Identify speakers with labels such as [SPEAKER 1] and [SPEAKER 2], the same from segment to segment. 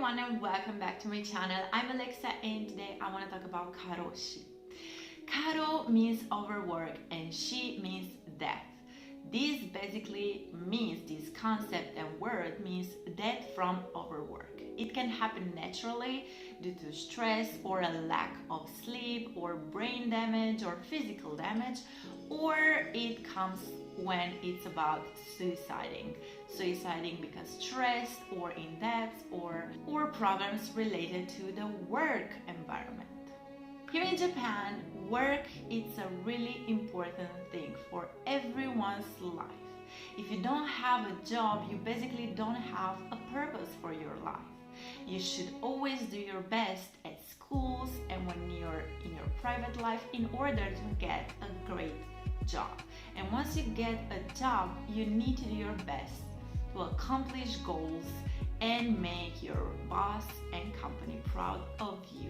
[SPEAKER 1] everyone and welcome back to my channel. I'm Alexa and today I want to talk about KAROSHI. Karo means overwork and shi means death. This basically means, this concept and word means death from overwork. It can happen naturally due to stress or a lack of sleep or brain damage or physical damage, or it comes when it's about suiciding because stress or in debt or problems related to the work environment. Here in Japan, work is a really important thing for everyone's life. If you don't have a job, you basically don't have a purpose for your life. You should always do your best at schools and when you're in your private life in order to get a great job. And once you get a job, you need to do your best to accomplish goals and make your boss and company proud of you.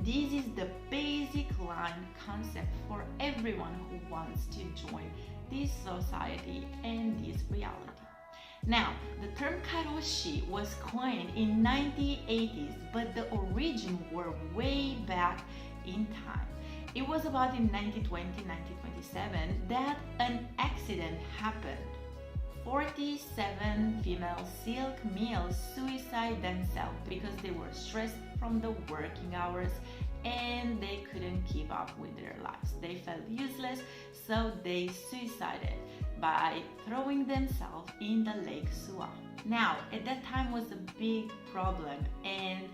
[SPEAKER 1] This is the basic line concept for everyone who wants to join this society and this reality. Now, the term karoshi was coined in 1980s, but the origin were way back in time. It was about in 1920, 1927 that an accident happened. 47 female silk mills suicide themselves because they were stressed from the working hours and they couldn't keep up with their lives. They felt useless, so they suicided by throwing themselves in the Lake Suwa. Now, at that time was a big problem and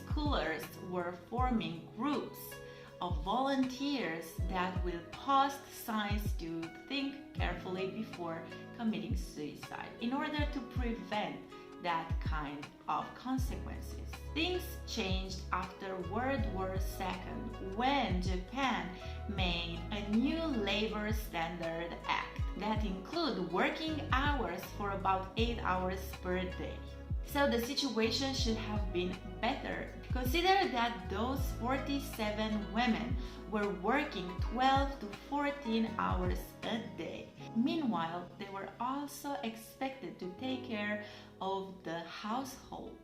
[SPEAKER 1] scholars were forming groups of volunteers that will post signs to think carefully before committing suicide in order to prevent that kind of consequences. Things changed after World War II when Japan made a new labor standard act that include working hours for about 8 hours per day. So the situation should have been better. Consider that those 47 women were working 12 to 14 hours a day. Meanwhile, they were also expected to take care of the households.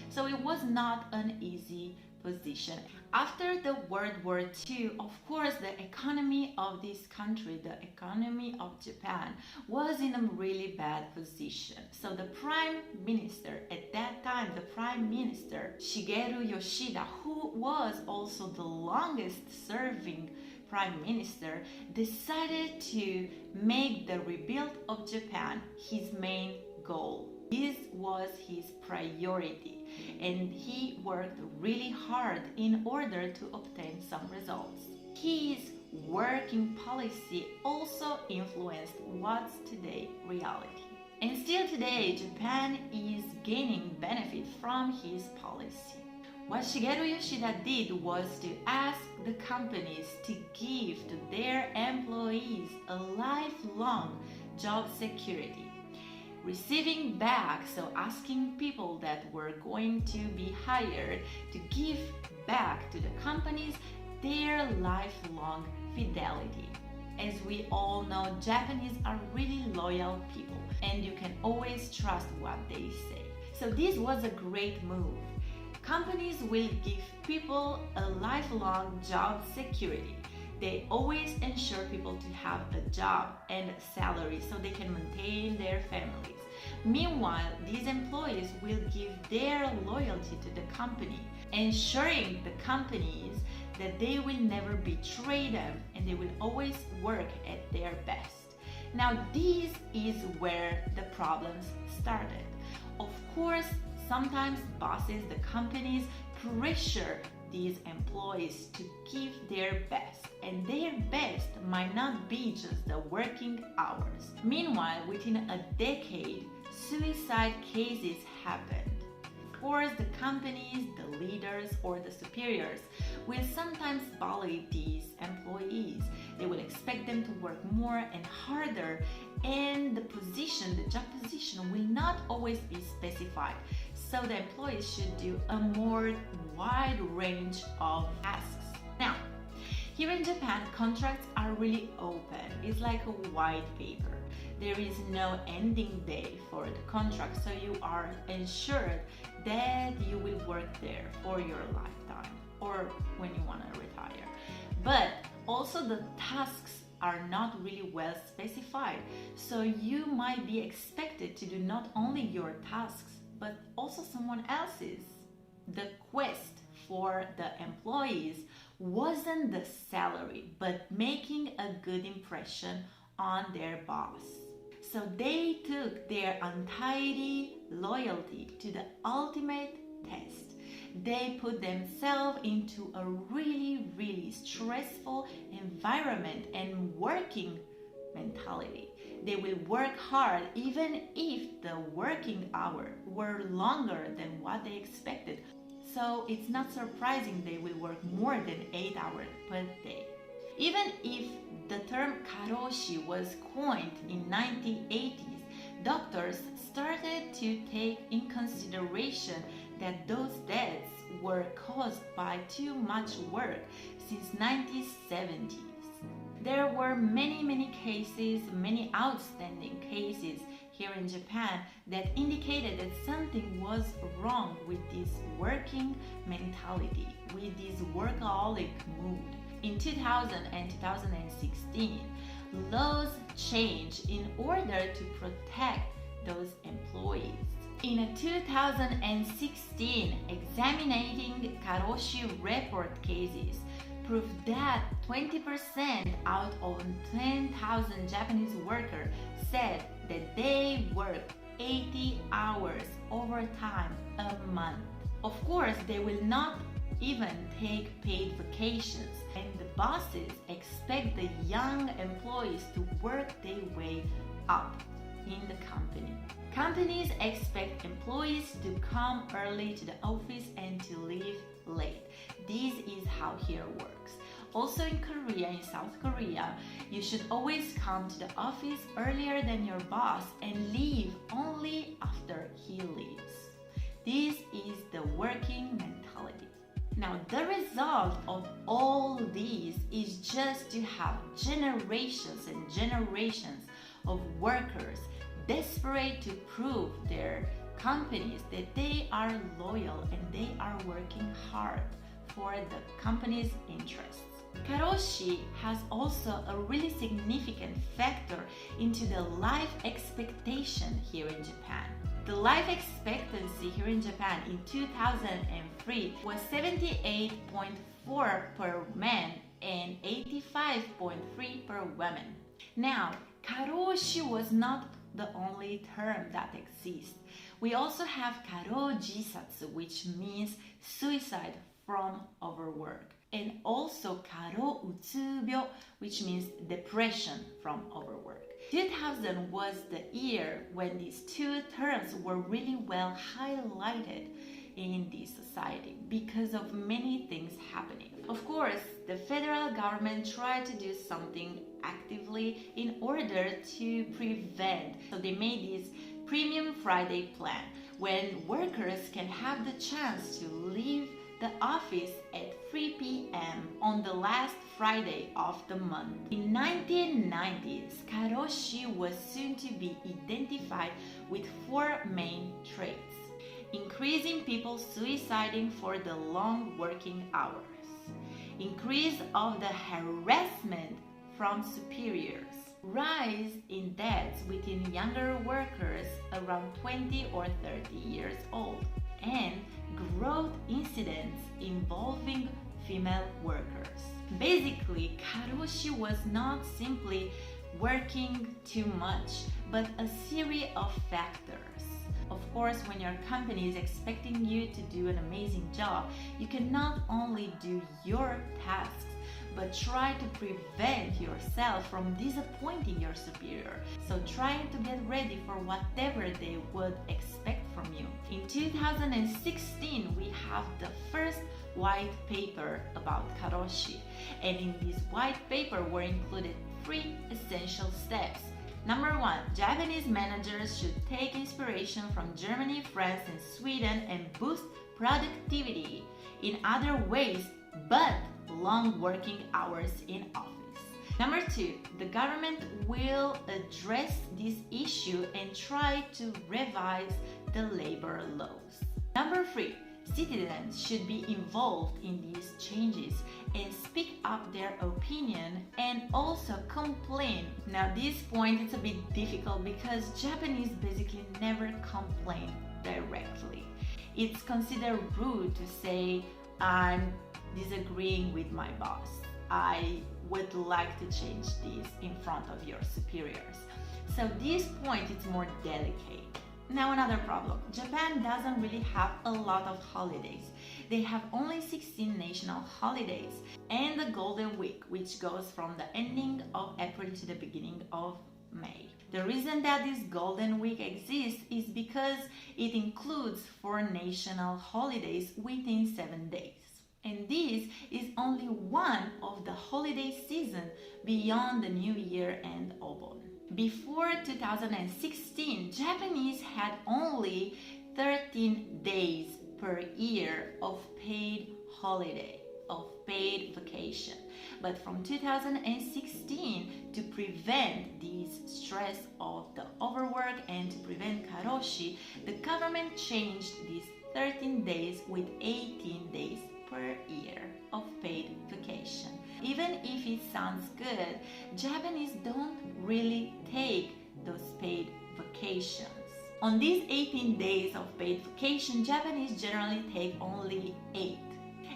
[SPEAKER 1] So it was not an easy position. After the World War II, of course, the economy of this country, the economy of Japan, was in a really bad position. So the Prime Minister at that time, the Prime Minister Shigeru Yoshida, who was also the longest serving Prime Minister, decided to make the rebuild of Japan his main goal. This was his priority, and he worked really hard in order to obtain some results. His working policy also influenced what's today reality. And still today, Japan is gaining benefit from his policy. What Shigeru Yoshida did was to ask the companies to give to their employees a lifelong job security. Receiving back, so asking people that were going to be hired to give back to the companies their lifelong fidelity. As we all know, Japanese are really loyal people and you can always trust what they say. So this was a great move. Companies will give people a lifelong job security. They always ensure people to have a job and a salary so they can maintain their families. Meanwhile, these employees will give their loyalty to the company, ensuring the companies that they will never betray them and they will always work at their best. Now, this is where the problems started. Of course, sometimes bosses, the companies, pressure these employees to give their best, and their best might not be just the working hours. Meanwhile, within a decade, suicide cases happened. Of course, the companies, the leaders, or the superiors will sometimes bully these employees. They will expect them to work more and harder, and the job position will not always be specified. So the employees should do a more wide range of tasks. Now, here in Japan, contracts are really open. It's like a white paper. There is no ending day for the contract, so you are ensured that you will work there for your lifetime or when you want to retire. But also the tasks are not really well specified, so you might be expected to do not only your tasks but also someone else's. The quest for the employees wasn't the salary but making a good impression on their boss. So they took their untidy loyalty to the ultimate test. They put themselves into a really stressful environment and working mentality. They will work hard even if the working hours were longer than what they expected. So it's not surprising they will work more than 8 hours per day. Even if the term KAROSHI was coined in 1980s, doctors started to take in consideration that those deaths were caused by too much work since 1970s. There were many cases, many outstanding cases here in Japan that indicated that something was wrong with this working mentality, with this workaholic mood. In 2000 and 2016, laws changed in order to protect those employees. In a 2016 examining KAROSHI report cases proved that 20% out of 10,000 Japanese workers said that they work 80 hours overtime a month. Of course, they will not even take paid vacations, and the bosses expect the young employees to work their way up in the company. Companies expect employees to come early to the office and to leave late. This is how here works. Also in Korea, in South Korea, you should always come to the office earlier than your boss and leave only after he leaves. This is the working mentality. Now, the result of all these is just to have generations and generations of workers desperate to prove their companies that they are loyal and they are working hard for the company's interests. KAROSHI has also a really significant factor into the life expectation here in Japan. The life expectancy here in Japan in 2003 was 78.4 per man and 85.3 per woman. Now, KAROSHI was not the only term that exists. We also have karojisatsu, which means suicide from overwork, and also karoutsubyo, which means depression from overwork. 2000 was the year when these two terms were really well highlighted in this society because of many things happening. Of course, the federal government tried to do something actively in order to prevent. So they made this Premium Friday plan when workers can have the chance to leave the office at 3 p.m. on the last Friday of the month. In 1990s, KAROSHI was soon to be identified with 4 main traits: increasing people suiciding for the long working hours, increase of the harassment from superiors, rise in deaths within younger workers around 20 or 30 years old, and growth incidents involving female workers. Basically, KAROSHI was not simply working too much, but a series of factors. Of course, when your company is expecting you to do an amazing job, you can not only do your tasks, but try to prevent yourself from disappointing your superior. So trying to get ready for whatever they would expect from you. In 2016, we have the first white paper about KAROSHI, and in this white paper were included 3 essential steps. Number 1, Japanese managers should take inspiration from Germany, France, and Sweden and boost productivity in other ways, but long working hours in office. Number 2, the government will address this issue and try to revise the labor laws. Number 3, Citizens should be involved in these changes and speak up their opinion and also complain. Now this point is a bit difficult because Japanese basically never complain directly. It's considered rude to say, I'm disagreeing with my boss. I would like to change this in front of your superiors. So this point is more delicate. Now another problem. Japan doesn't really have a lot of holidays. They have only 16 national holidays and the Golden Week, which goes from the ending of April to the beginning of May. The reason that this Golden Week exists is because it includes 4 national holidays within 7 days. And this is only one of the holiday season beyond the New Year and Obon. Before 2016, Japanese had only 13 days per year of paid holiday, of paid vacation. But from 2016, to prevent this stress of the overwork and to prevent karoshi, the government changed these 13 days with 18 days per year of paid vacation. Even if it sounds good, Japanese don't really take those paid vacations. On these 18 days of paid vacation, Japanese generally take only 8.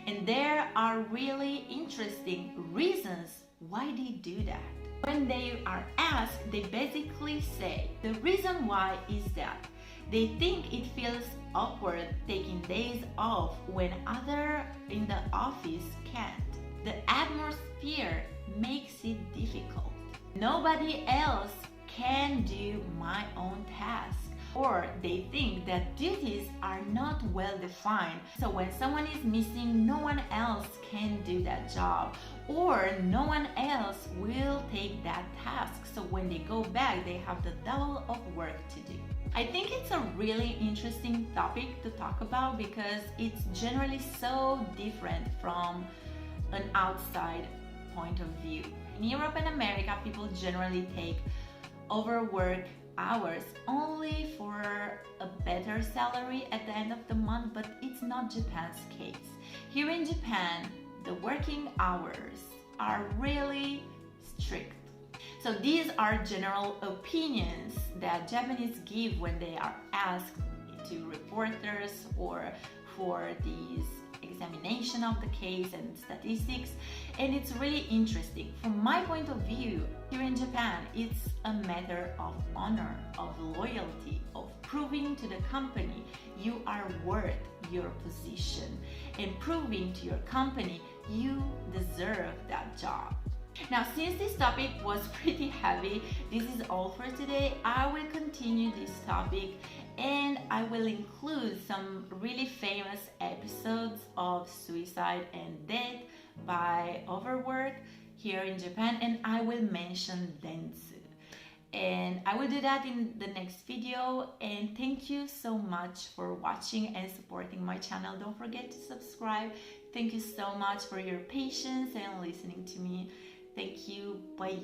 [SPEAKER 1] And there are really interesting reasons why they do that. When they are asked, they basically say the reason why is that they think it feels awkward taking days off when others in the office can't. The atmosphere makes it difficult. Nobody else can do my own task. Or they think that duties are not well defined. So when someone is missing, no one else can do that job. Or no one else will take that task. So when they go back, they have the double of work to do. I think it's a really interesting topic to talk about because it's generally so different from an outside point of view. In Europe and America, people generally take overwork hours only for a better salary at the end of the month, but it's not Japan's case. Here in Japan, the working hours are really strict. So these are general opinions that Japanese give when they are asked to reporters or for these examination of the case and statistics, and it's really interesting. From my point of view, here in Japan, it's a matter of honor, of loyalty, of proving to the company you are worth your position and proving to your company you deserve that job. Now, since this topic was pretty heavy, this is all for today. I will continue this topic and I will include some really famous episodes of suicide and death by overwork here in Japan, and I will mention Dentsu. And I will do that in the next video, and thank you so much for watching and supporting my channel. Don't forget to subscribe. Thank you so much for your patience and listening to me. Thank you. Bye.